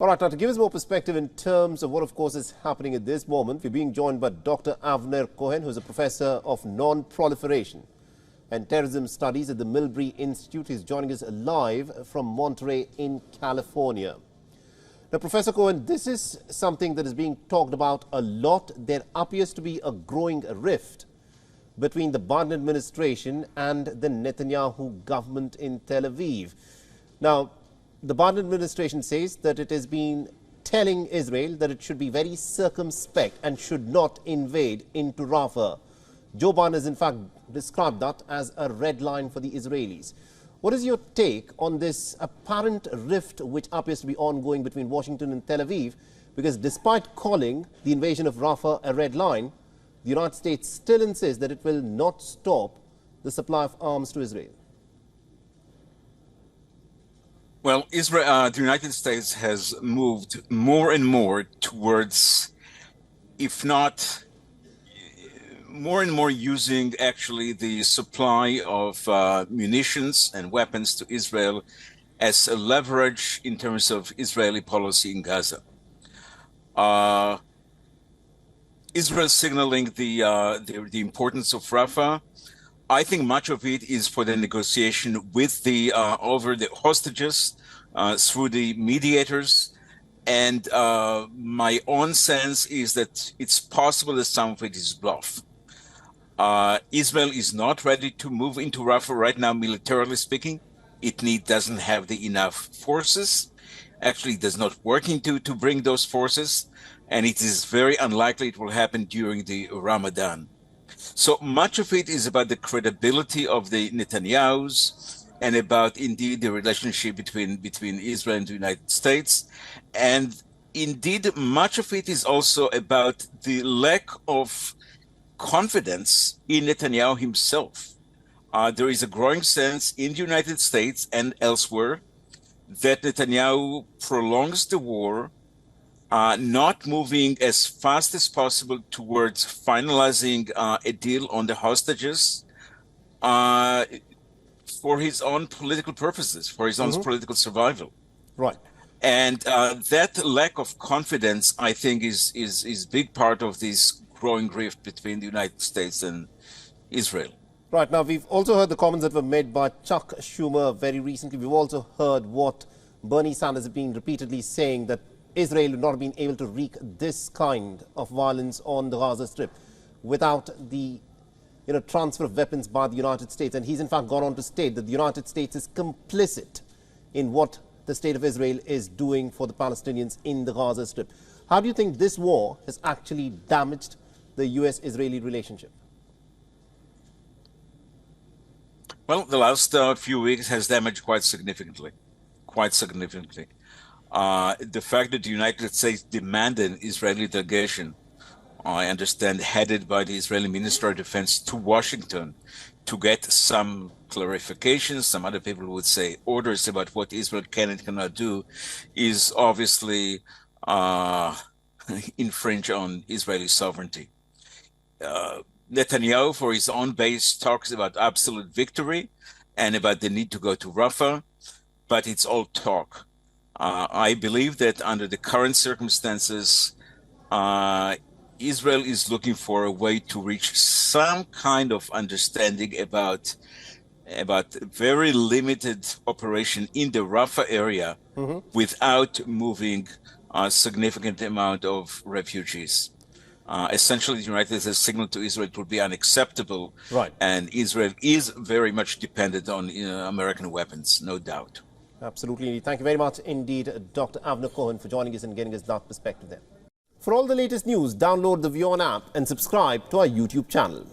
All right, now to give us more perspective in terms of what, of course, is happening at this moment, we're being joined by Dr. Avner Cohen, who's a professor of non-proliferation and terrorism studies at the Milbury Institute. He's joining us live from Monterey in California. Now, Professor Cohen, this is something that is being talked about a lot. There appears to be a growing rift between the Biden administration and the Netanyahu government in Tel Aviv. Now, the Biden administration says that it has been telling Israel that it should be very circumspect and should not invade into Rafah. Joe Biden has in fact described that as a red line for the Israelis. What is your take on this apparent rift which appears to be ongoing between Washington and Tel Aviv? Because despite calling the invasion of Rafah a red line, the United States still insists that it will not stop the supply of arms to Israel. Well, the United States has moved more and more towards, if not more and more using actually the supply of munitions and weapons to Israel as a leverage in terms of Israeli policy in Gaza. Israel signaling the importance of Rafah. I think much of it is for the negotiation with over the hostages through the mediators. And my own sense is that it's possible that some of it is bluff. Israel is not ready to move into Rafah right now, militarily speaking. It doesn't have the enough forces. Actually, it does not working to bring those forces. And it is very unlikely it will happen during the Ramadan. So much of it is about the credibility of the Netanyahus and about indeed the relationship between Israel and the United States. And indeed, much of it is also about the lack of confidence in Netanyahu himself. There is a growing sense in the United States and elsewhere that Netanyahu prolongs the war, not moving as fast as possible towards finalizing a deal on the hostages for his own political purposes, for his own political survival. Right. And that lack of confidence, I think, is big part of this growing rift between the United States and Israel. Right. Now, we've also heard the comments that were made by Chuck Schumer very recently. We've also heard what Bernie Sanders has been repeatedly saying, that Israel would not have been able to wreak this kind of violence on the Gaza Strip without the transfer of weapons by the United States. And he's in fact gone on to state that the United States is complicit in what the state of Israel is doing for the Palestinians in the Gaza Strip. How do you think this war has actually damaged the U.S.-Israeli relationship? Well, the last few weeks has damaged quite significantly. The fact that the United States demanded an Israeli delegation, I understand, headed by the Israeli Minister of Defense to Washington to get some clarifications, some other people would say orders about what Israel can and cannot do, is obviously infringe on Israeli sovereignty. Netanyahu, for his own base, talks about absolute victory and about the need to go to Rafah, but it's all talk. I believe that under the current circumstances, Israel is looking for a way to reach some kind of understanding about very limited operation in the Rafah area without moving a significant amount of refugees. Essentially, the United States signal to Israel it would be unacceptable. Right. And Israel is very much dependent on American weapons, no doubt. Absolutely. Thank you very much indeed, Dr. Avner Cohen, for joining us and getting us that perspective there. For all the latest news, download the WION app and subscribe to our YouTube channel.